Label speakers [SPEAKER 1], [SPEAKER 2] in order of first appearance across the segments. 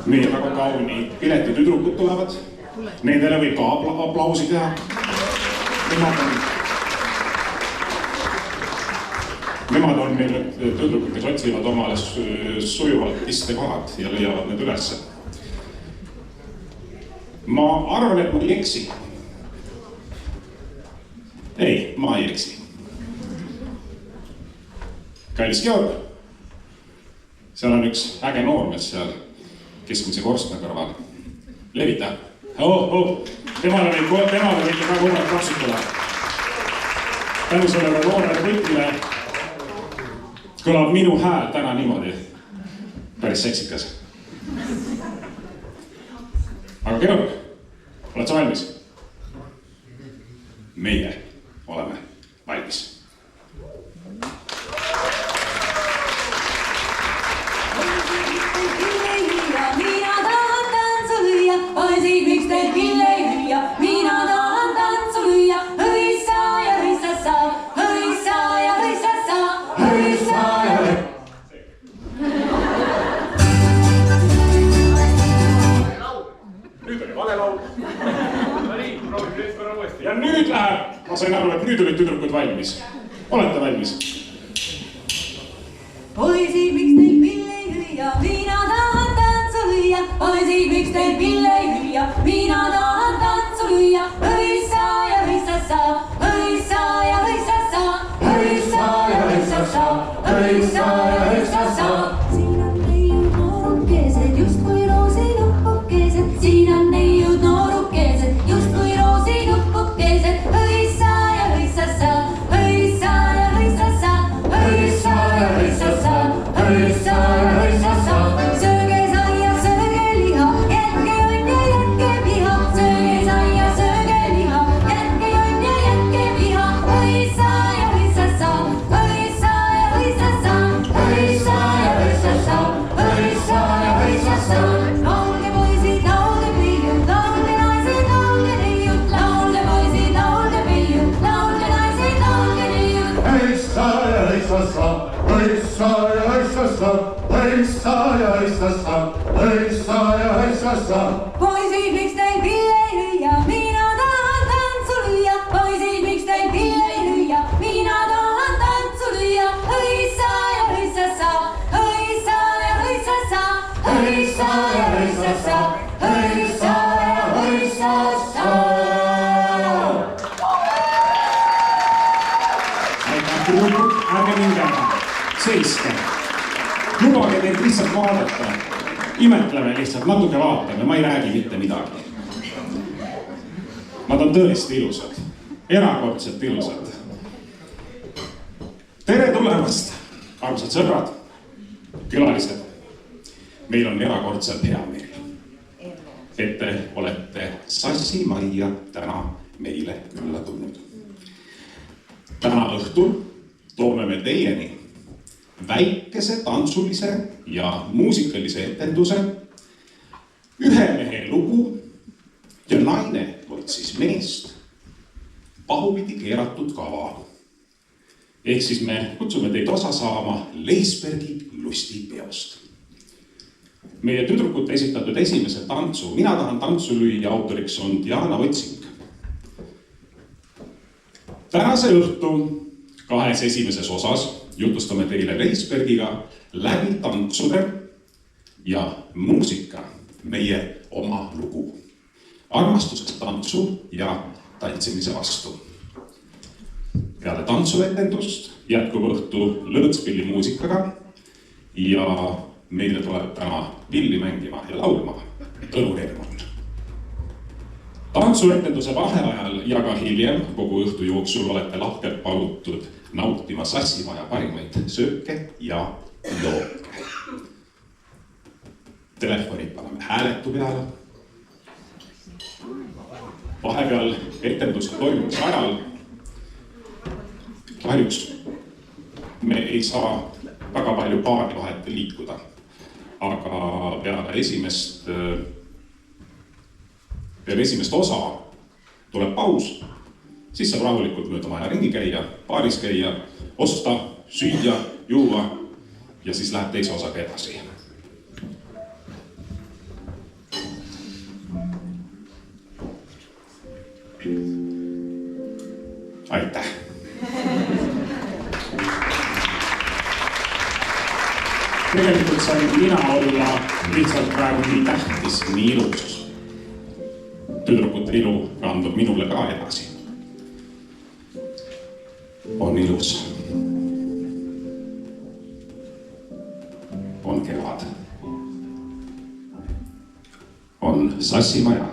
[SPEAKER 1] Meie väga kauni pileti tüdrukud tulevad. Nendele võib ka aplausi teha. Nemad on meil tüdrukud, kes otsivad omale sujuvalt istekohad ja leiavad need ülesse. Ma arvan, et ma ei eksi. Ei, ma ei eksi. Kallis Georg, seal on üks äge noormees seal keskmise korstna kõrval. Levita. Temale võite ka korralt kapsutada. Tänu sellele noorele võtmine kõlab minu hääl täna niimoodi. Päris seksikas. Aga Georg, oled sa valmis? Meie oleme valmis. Ja nüüd läheb, ma sain aru, et nüüd olid tüdrukud valmis. Olete valmis?
[SPEAKER 2] Poisid, miks teil pille ei hüüa, mina tahan tantsu lüüa. Poisid, miks teil pille ei hüüa, mina tahan tantsu lüüa. Hõissa ja hõissassa, hõissa ja hõissassa, hõissa ja hõissassa, hõissa ja hõissassa. Siin on neiud noorukesed, justkui roosinupukesed. Siin on neiud noorukesed, justkui roosinupukesed. Hõissa ja hõissassa, hõissa ja hõissassa, hõissa ja hõissassa, hõissa ja hõissassa. Sööge saia, sööge liha, jätke jonn ja jätke viha. Sööge saia, sööge liha, jätke jonn ja jätke viha. Hõissa ja hõissassa, hõissa ja hõissassa, hõissa ja hõissassa, hõissa ja hõissassa. Laulge poisid, laulge peiud, laulge naised, laulge neiud. Laulge poisid, laulge peiud, laulge naised, laulge neiud.
[SPEAKER 3] Hõissa ja hõissassa, hõissa ja hõissassa, hõissa ja hõissassa, hõissa ja hõissassa.
[SPEAKER 2] Poisid, miks teil pille ei hüüa, mina tahan tantsu lüüa. Poisid, miks teil pille ei hüüa, mina tahan tantsu lüüa. Hõissa ja hõissassa, hõissa ja hõissassa, hõissa ja hõissassa, hõissa ja hõissassa.
[SPEAKER 1] Aitäh, tüdrukud, ärge minge, seiske. Lubage teid lihtsalt vaadata. Imetleme lihtsalt, natuke vaatame, ma ei räägi mitte midagi. Nad on tõesti ilusad, erakordselt ilusad. Tere tulemast, armsad sõbrad, külalised. Meil on erakordselt hea meel, et te olete Sassi Majja täna meile külla tulnud. Täna õhtul toome me teieni väikese tantsulise ja muusikalise etenduse, ühe mehe lugu ja naine võtsis meest pahupidi keeratud kava. Ehk siis me kutsume teid osa saama Leisbergi lustipeost. Meie tüdrukute esitatud esimese tantsu Mina tahan tantsu lüüa autoriks on Diana Otsing. Tänase õhtu kahes esimeses osas jutustame teile Leisbergiga läbi tantsude ja muusika meie oma lugu. Armastusest tantsu ja tantsimise vastu. Peale tantsuetendust jätkub õhtu lõõtspilli muusikaga ja meile tuleb täna pilli mängima ja laulma Tõnu Reermann. Tantsuetenduse vaheajal ja ka hiljem kogu õhtu jooksul olete lahkelt palutud nautima Sassimaja parimaid sööke ja jooke. Telefonid paneme hääletu peale. Vahepeal etenduse toimumise ajal kahjuks me ei saa väga palju paari vahet liikuda, aga peale esimest osa tuleb paus, siis saab rahulikult mööda maja ringi käia, baaris käia, osta, süüa, juua ja siis läheb teise osaga edasi. Aitäh! Tegelikult sain mina olla lihtsalt praegu nii tähtis, nii ilus. Tüdrukute ilu kandub minule ka edasi. On ilus. On kevad. On Sassimaja.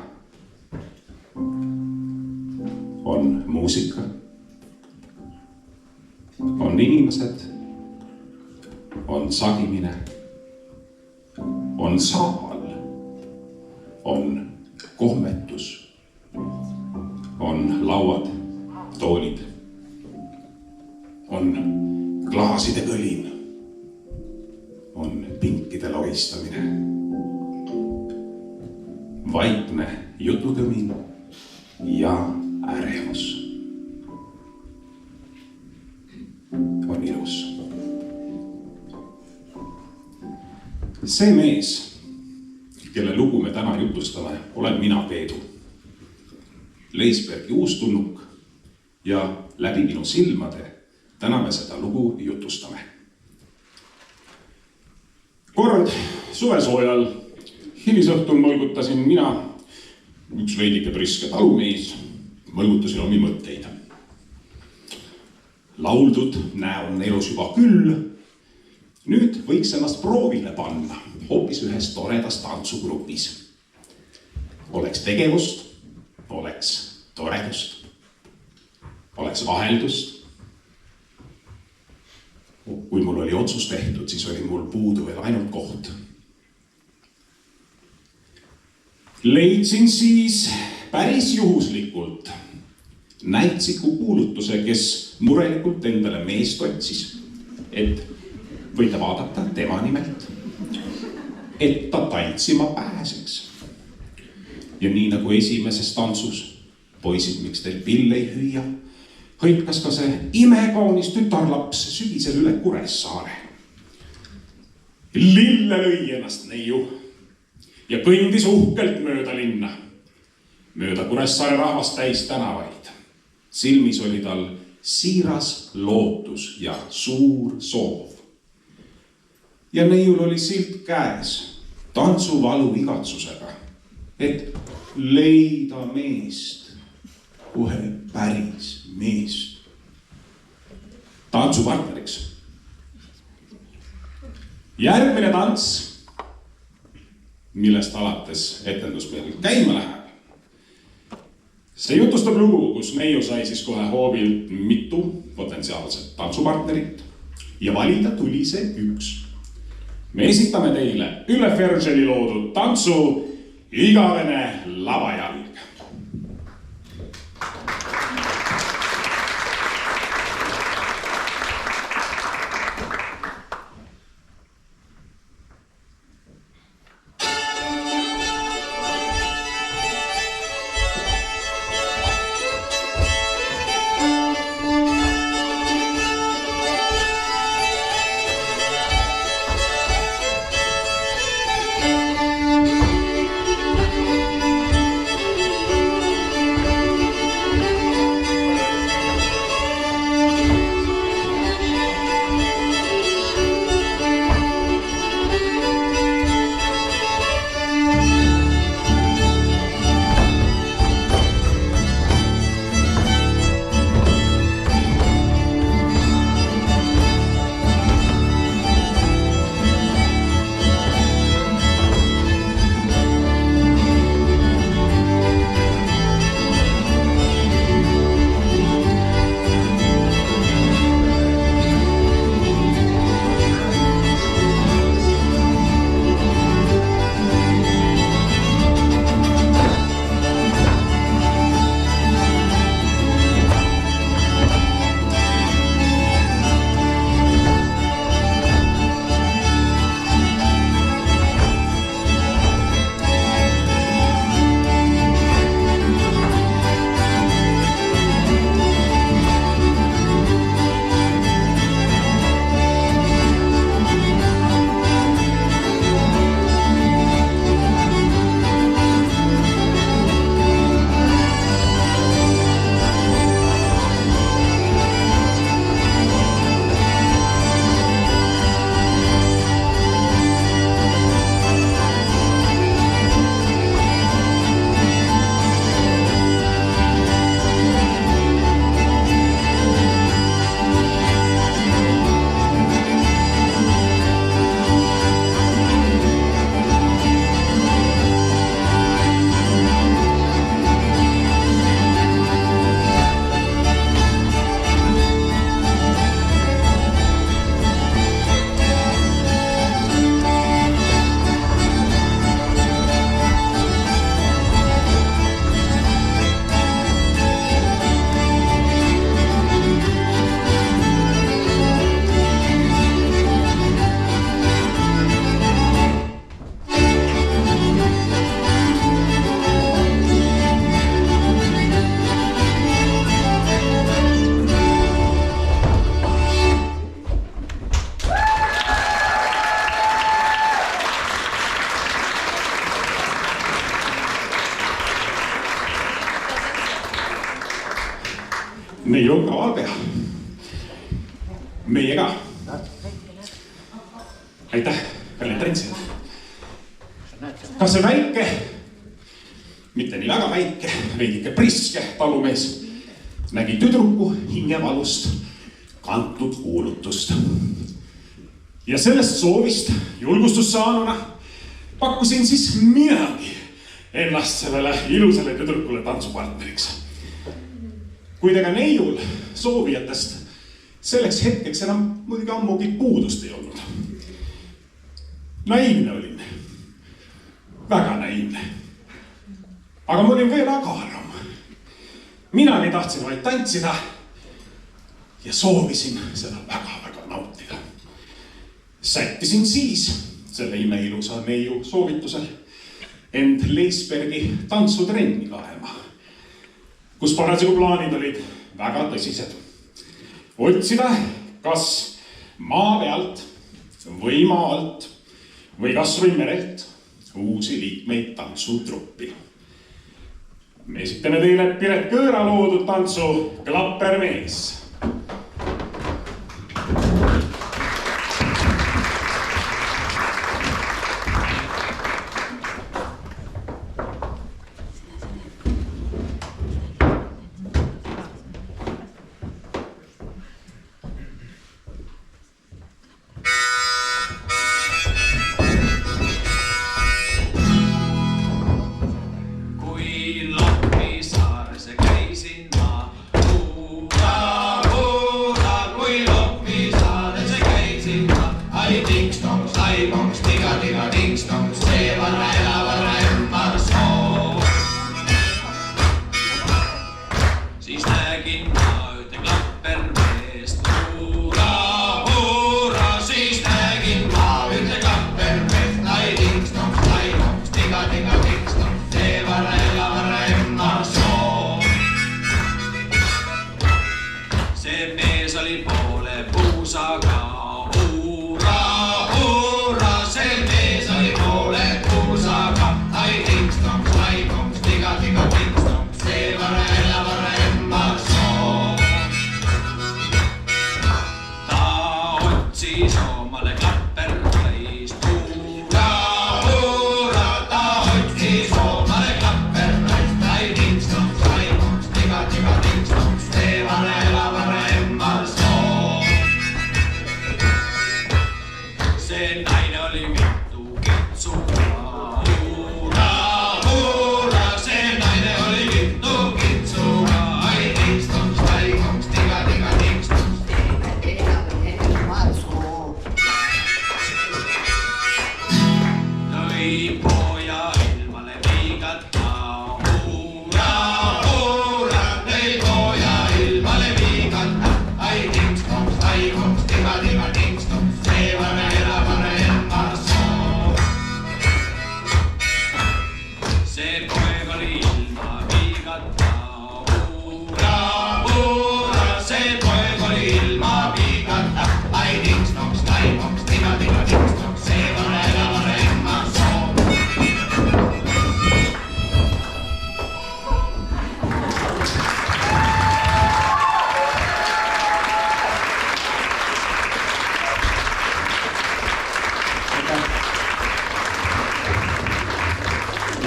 [SPEAKER 1] On muusika. On inimesed. On sagimine. On saal. On kohmetus. On lauad, toolid. On klaaside kõlin. On pinkide lohistamine. Vaikne jututõmin ja ärevus. On ilus. See mees, kelle lugu me täna jutustame, olen mina, Peedu. Leisbergi uustunnuk ja läbi minu silmade täna me seda lugu jutustame. Kord suvesoojal hilisõhtul mõlgutasin mina, üks veidike priske talumees, mõlgutasin omi mõtteid. Lauldud näon elus juba küll. Nüüd võiks ennast proovile panna hoopis ühes toredas tantsugrupis. Oleks tegevust, oleks toredust, oleks vaheldust. Kui mul oli otsus tehtud, siis oli mul puudu veel ainult koht. Leidsin siis päris juhuslikult näitsiku kuulutuse, kes murelikult endale meest otsis, et võite vaadata tema nimelt, et ta tantsima pääseks. Ja nii nagu esimeses tantsus, poisid, miks teil pill ei hüüa, hõikas ka see imekaunis tütarlaps sügisel üle Kuressaare. Lille lõi ennast neiu ja kõndis uhkelt mööda linna. Mööda Kuressaare rahvast täis tänavaid. Silmis oli tal siiras lootus ja suur soov. Ja neiul oli silt käes tantsuvalu igatsusega, et leida meest, kohe päris meest. Tantsupartneriks. Järgmine tants, millest alates etendus meil käima läheb. See jutustab lugu, kus neiu sai siis kohe hoovilt mitu potentsiaalset tantsupartnerit ja valida tuli see üks. Me esitame teile Ülle Ferželi loodud tantsu Igavene lavajalg. meie ka. Aitäh, kallid tantsijad. Kas see väike, mitte nii väga väike, veidike priske talumees nägi tüdruku hingevalust kantud kuulutust. Ja sellest soovist julgustust saanuna pakkusin siis minagi ennast sellele ilusale tüdrukule tantsupartneriks. Kuid ega neiul soovijatest selleks hetkeks enam muidugi ammugi puudust ei olnud. Naiivne olin. Väga naiivne. Aga ma olin veel agaram. Minagi tahtsin vaid tantsida ja soovisin seda väga-väga nautida. Sättisin siis selle imeilusa neiu soovitusel end Leisbergi tantsutrenni laema, kus parasjagu plaanid olid väga tõsised. Otsida kas maa pealt või maa alt või kas või merelt uusi liikmeid tantsutruppi. Me esitame teile Piret Kõõra loodud tantsu Klappermees.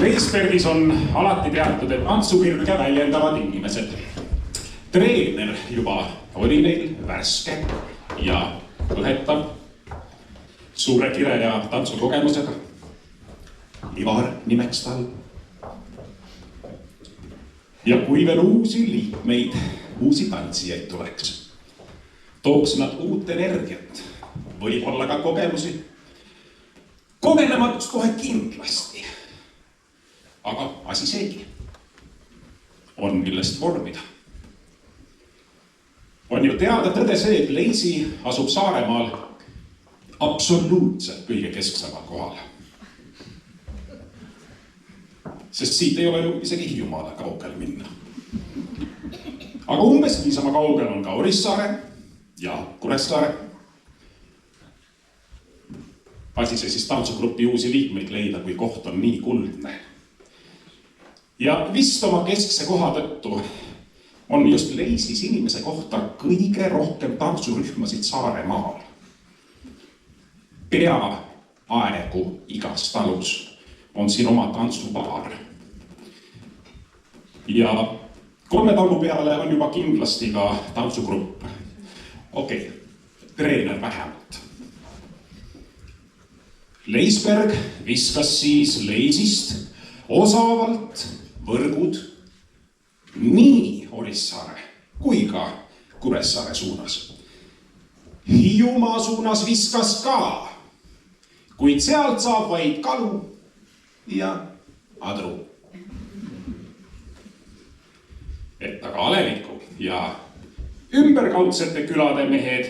[SPEAKER 1] Leisbergis on alati teatud, et tantsupirge väljendavad inimesed. Treener juba oli neil värske ja põhetav, suure kire ja tantsukogemusega. Ivar nimeks tal. Ja kui veel uusi liikmeid, uusi tantsijaid tuleks, tooks nad uut energiat, võib-olla ka kogemusi. Kogenematust kohe kindlasti. Aga asi seegi on millest vormida. On ju teada tõde see, et Leisi asub Saaremaal absoluutselt kõige kesksamal kohal. Sest siit ei ole ju isegi Hiiumaale kaugel minna. Aga umbes niisama kaugel on ka Orissaare ja Kuressaare. Asi see siis tantsugrupi uusi liikmeid leida, kui koht on nii kuldne. Ja vist oma keskse koha tõttu on just Leisis inimese kohta kõige rohkem tantsurühmasid Saaremaal. Peaaegu igas talus on siin oma tantsupaar. Ja 3 talu peale on juba kindlasti ka tantsugrupp. Okei, treener vähemalt. Leisberg viskas siis Leisist osavalt võrgud nii Orissaare kui ka Kuressaare suunas. Hiiumaa suunas viskas ka, kuid sealt saab vaid Kalu ja Adru. Et aga Aleviku ja ümberkaudsete külade mehed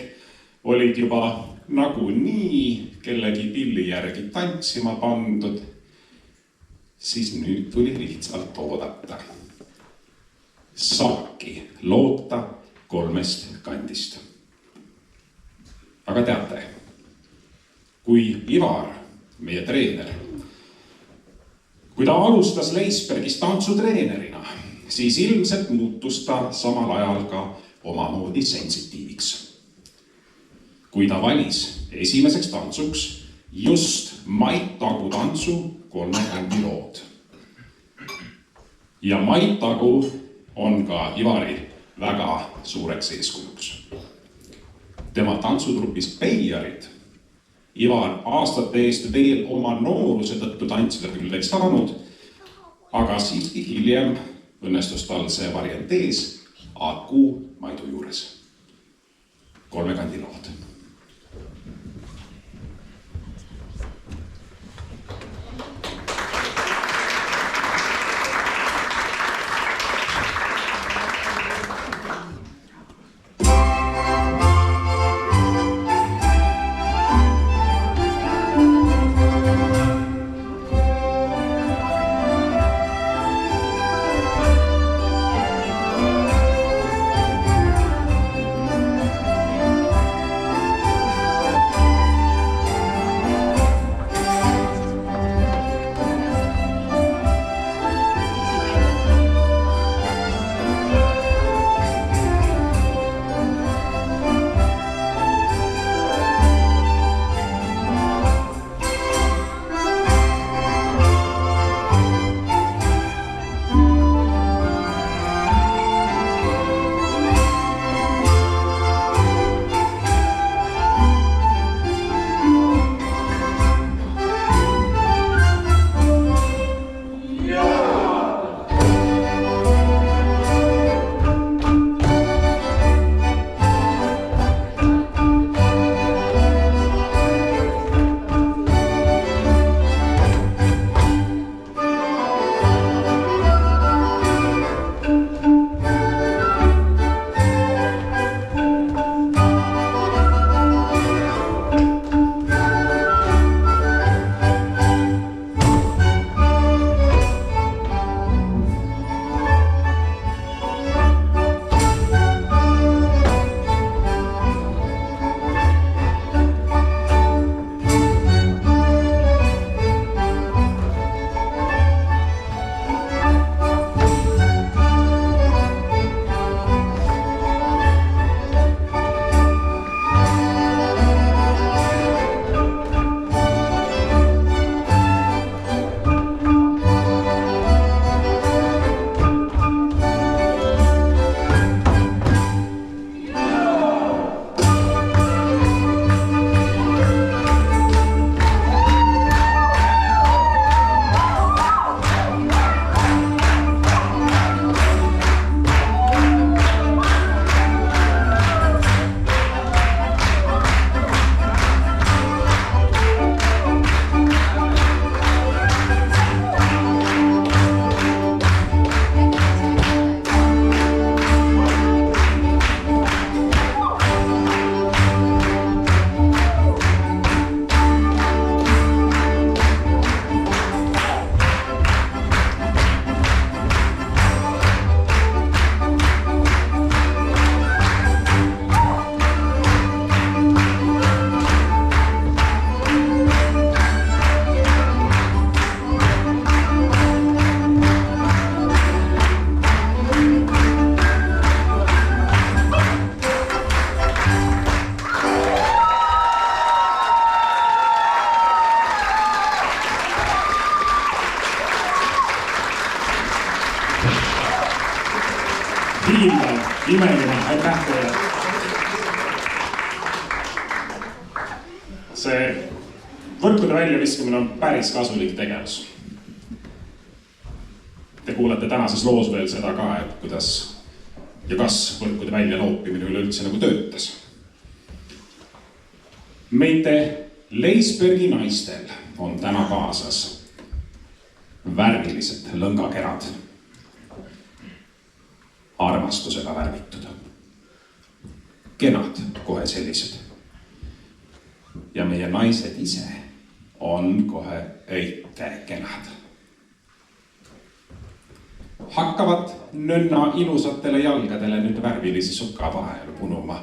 [SPEAKER 1] olid juba nagunii kellegi pilli järgi tantsima pandud, siis nüüd tuli lihtsalt oodata. Saabki loota 3 kandist. Aga teate, kui Ivar, meie treener, kui ta alustas Leisbergis tantsutreenerina, siis ilmselt muutus ta samal ajal ka omamoodi sensitiiviks. Kui ta valis esimeseks tantsuks just Mait Tagu tantsu 3 kandi lood. Ja Mait Tagu on ka Ivari väga suureks eeskujuks. Tema tantsutrupis Peiarid Ivar aastate eest veel oma nooruse tõttu tantsida küll ei saanud, aga siiski hiljem õnnestus tal see variantees Aku Maidu juures. 3 kandi lood. Imeline, aitäh teile. See võrkude väljaviskamine on päris kasulik tegevus. Te kuulete tänases loos veel seda ka, et kuidas ja kas võrkude välja loopimine üleüldse nagu töötas. Meite Leisbergi naistel on täna kaasas värvilised lõngakerad, armastusega värvitud. Kenad kohe sellised. Ja meie naised ise on kohe õite kenad. Hakkavad nönna ilusatele jalgadele nüüd värvilisi suka vahel punuma.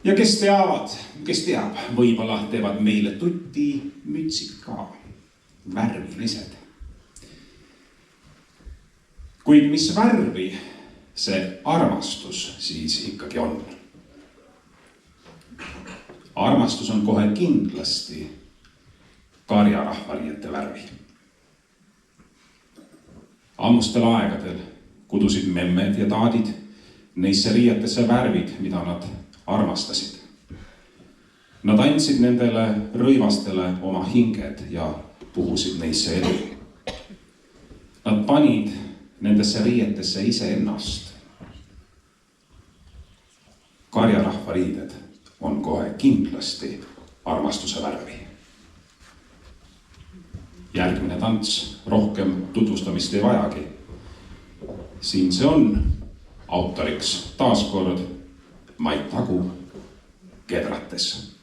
[SPEAKER 1] Ja kes teab, võib-olla teevad meile tutti mütsid ka, värvilised. Kuid mis värvi see armastus siis ikkagi on? Armastus on kohe kindlasti karjarahvariiete värvi. Ammustel aegadel kudusid memmed ja taadid neisse riietesse värvid, mida nad armastasid. Nad andsid nendele rõivastele oma hinged ja puhusid neisse elu. Nad panid nendesse riietesse ise ennast. Karjarahvariided on kohe kindlasti armastuse värvi. Järgmine tants rohkem tutvustamist ei vajagi. Siin see on autoriks taaskord Mait Tagu Kedrates.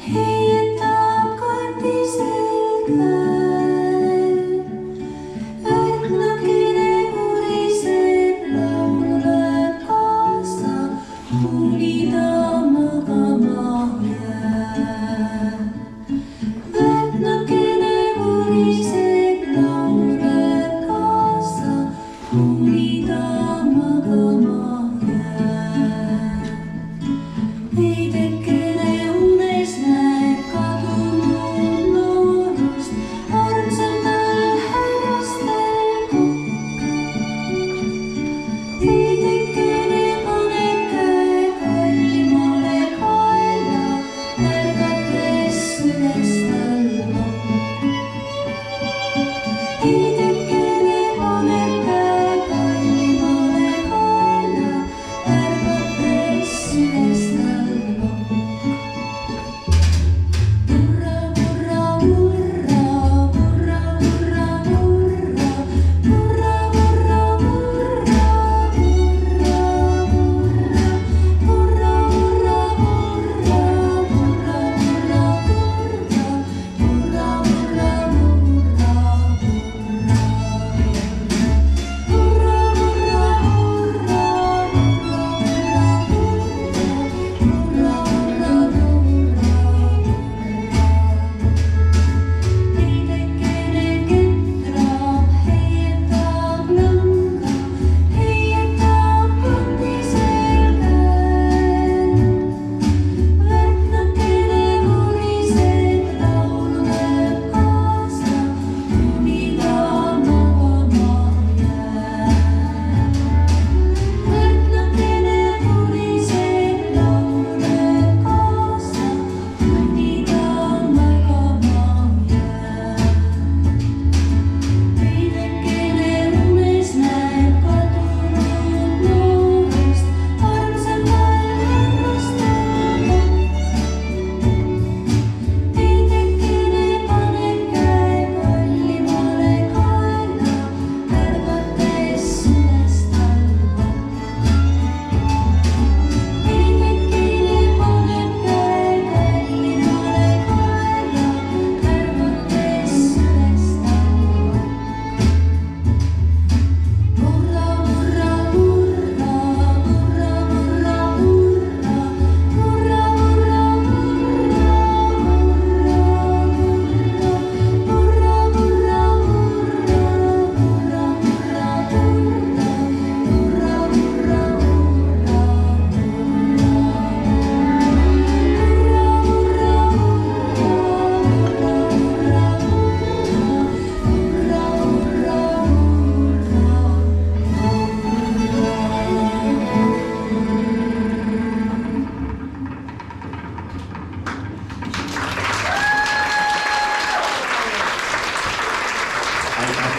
[SPEAKER 2] Heiettab kandisel käel.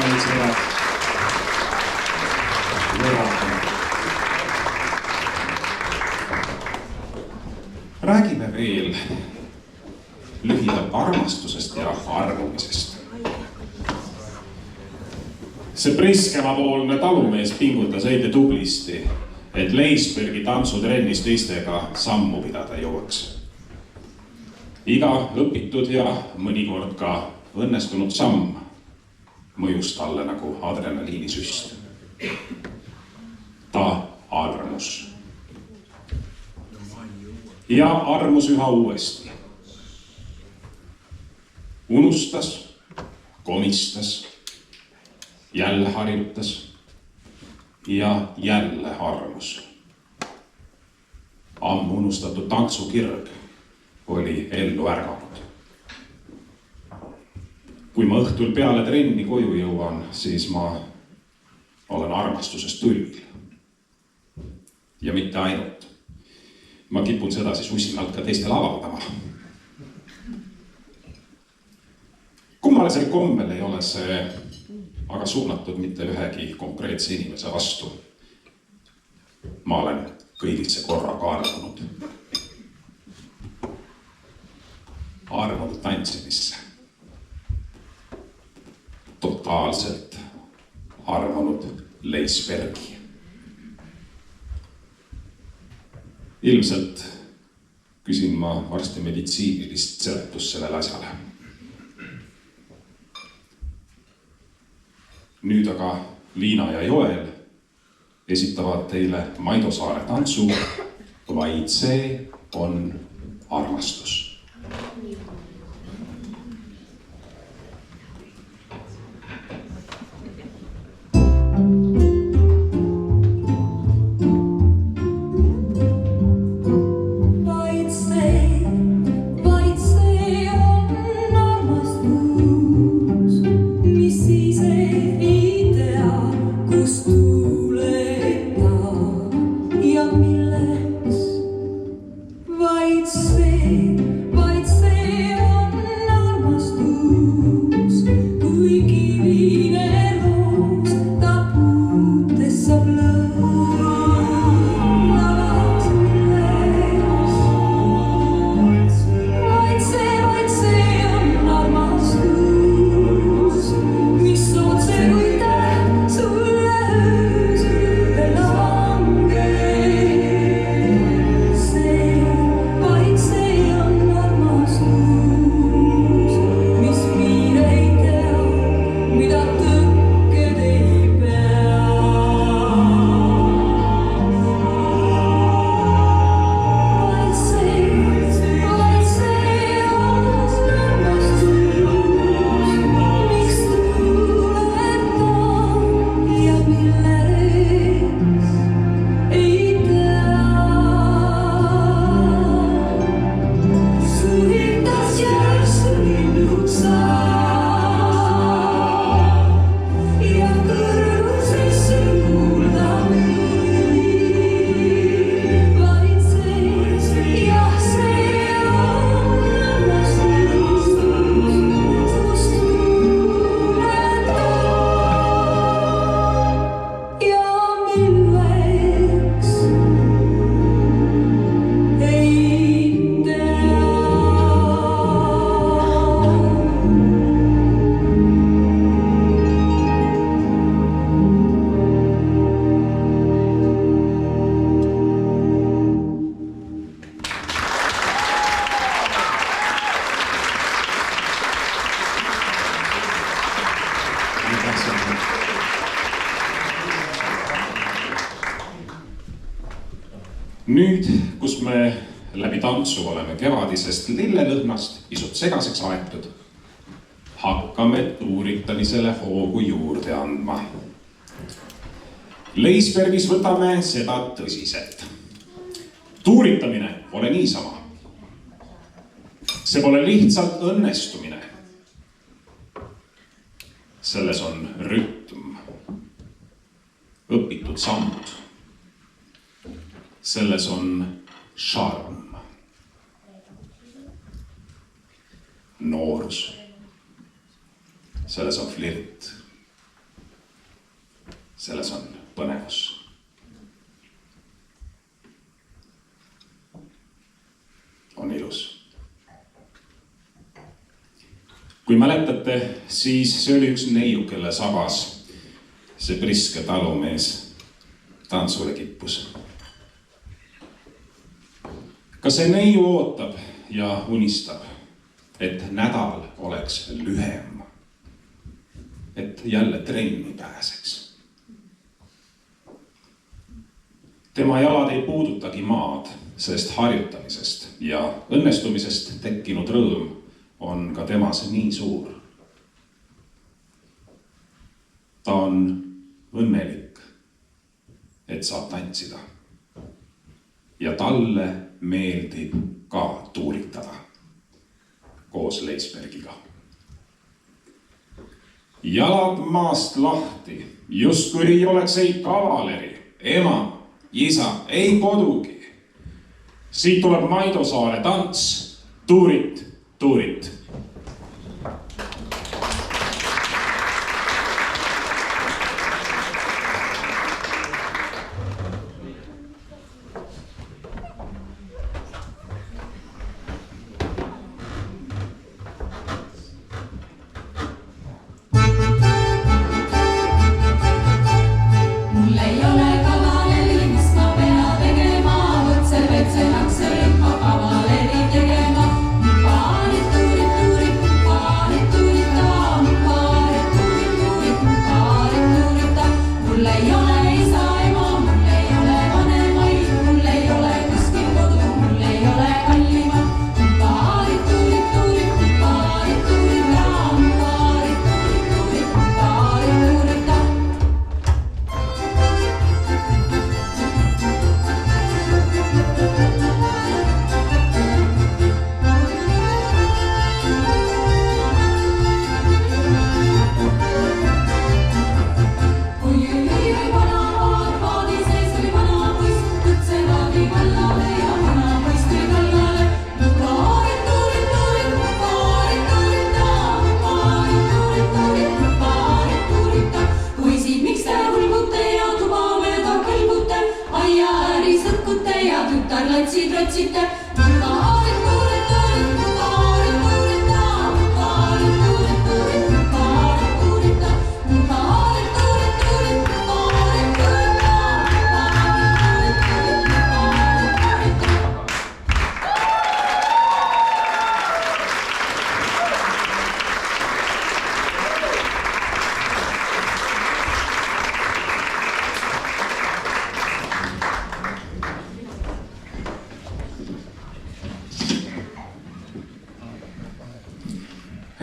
[SPEAKER 1] kallid sõbrad. Räägime veel lühidalt armastusest ja armumisest. See priskemapoolne talumees pingutas õige tublisti, et Leisbergi tantsutrennis teistega sammu pidada jõuaks. Iga õpitud ja mõnikord ka õnnestunud samm mõjus talle nagu adrenaliinisüst. Ta armus. Ja armus üha uuesti. Unustas, komistas, jälle harjutas ja jälle armus. Ammu unustatud tantsukirg oli ellu ärganud. Kui ma õhtul peale trenni koju jõuan, siis ma olen armastusest tulvil. Ja mitte ainult. Ma kipun seda siis usinalt ka teistel avaldama. Kummalisel kombel ei ole see aga suunatud mitte ühegi konkreetse inimese vastu. Ma olen kõigisse korraga armunud. Armunud tantsimisse. Totaalselt armunud Leisbergi. Ilmselt küsin ma varsti meditsiinilist seletust sellele asjale. Nüüd aga Liina ja Joel esitavad teile Maido Saare tantsu Vaid see on armastus. Nüüd, kus me läbi tantsu oleme kevadisest lillelõhnast pisut segaseks aetud, hakkame tuuritamisele hoogu juurde andma. Leisbergis võtame seda tõsiselt. Tuuritamine pole niisama. See pole lihtsalt õnnestumine. Selles on rütm, õpitud sammud. Selles on šarm, noorus, selles on flirt, selles on põnevus. On ilus. Kui mäletate, siis see oli üks neiu, kelle sabas see priske talumees tantsule kippus. Ka see neiu ootab ja unistab, et nädal oleks lühem, et jälle trenni pääseks. Tema jalad ei puudutagi maad, sest harjutamisest ja õnnestumisest tekkinud rõõm on ka temas nii suur. Ta on õnnelik, et saab tantsida. Ja talle meeldib ka tuuritada koos Leisbergiga. Jalad maast lahti, just kui ei oleks ei kavaleri, ema, isa, ei kodugi. Siit tuleb Maido Saare tants, tuurit, tuurit.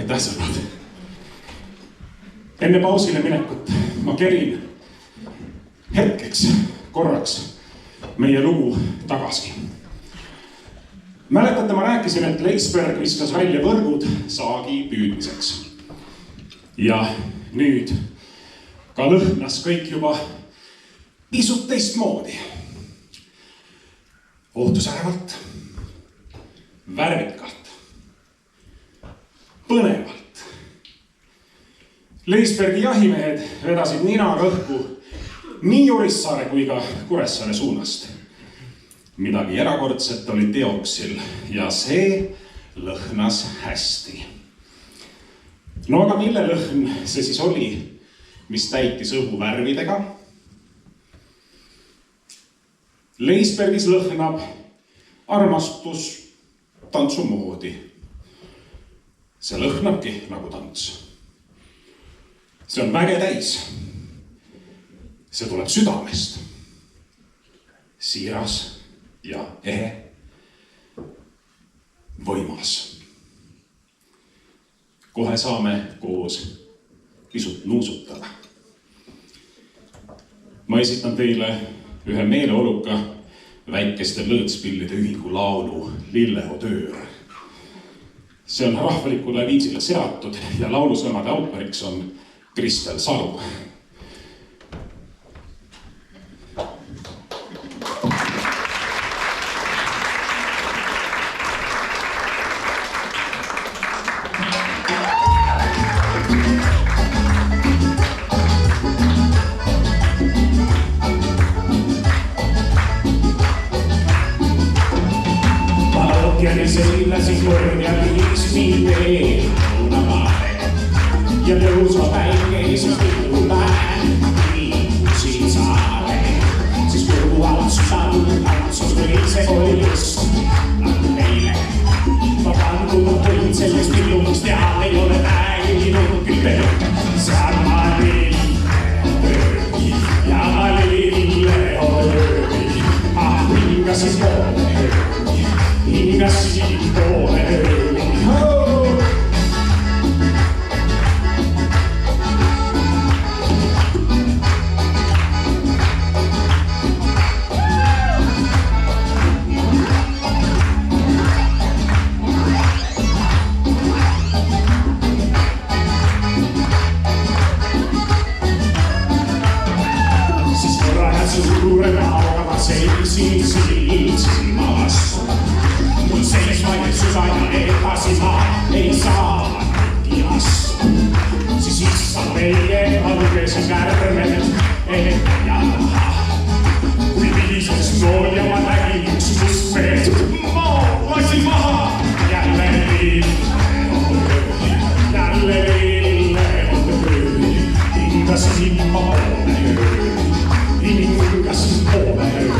[SPEAKER 1] Aitäh, sõbrad! Enne pausile minekut ma kerin hetkeks, korraks meie lugu tagasi. Mäletate, ma rääkisin, et Leisberg viskas välja võrgud saagi püüdmiseks. Ja nüüd ka lõhnas kõik juba pisut teistmoodi. Ootusärevalt, värvikalt, põnevalt. Leisbergi jahimehed vedasid ninaga õhku nii Urissaare kui ka Kuressaare suunast. Midagi erakordset oli teoksil ja see lõhnas hästi. No aga mille lõhn see siis oli, mis täitis õhu värvidega? Leisbergis lõhnab armastus tantsu moodi. See lõhnabki nagu tants. See on väge täis. See tuleb südamest. Siiras ja ehe. Võimas. Kohe saame koos pisut nuusutada. Ma esitan teile ühe meeleoluka väikeste lõõtspillide ühingu laulu Lillehotöör. See on rahvalikule viisile seatud ja laulusõnade autoriks on Kristel Salu. hingasin poole ööni, hingasin poole ööni. Suure rauhalla seisin silmälassu. Mun seismaisuus aina epäsimaa, ei saa kiassu. Siis issan veljeen valkeisen kärmen, ehkä jaha. Kui viises nool ja mä näkin yksi suspeet. Laisin maha, jälleen Ville on töi. Hingasin poole ööni. Hingasin poole ööni.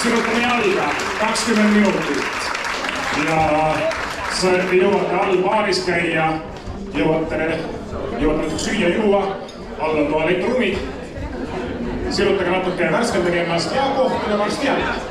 [SPEAKER 1] Sirutame jalga 20 minutit ja te jõuate all baaris käia, jõuate natuke süüa, juua, all on tualettruumid. Sirutage natuke, värskendage ennast ja kohtume varsti jälle.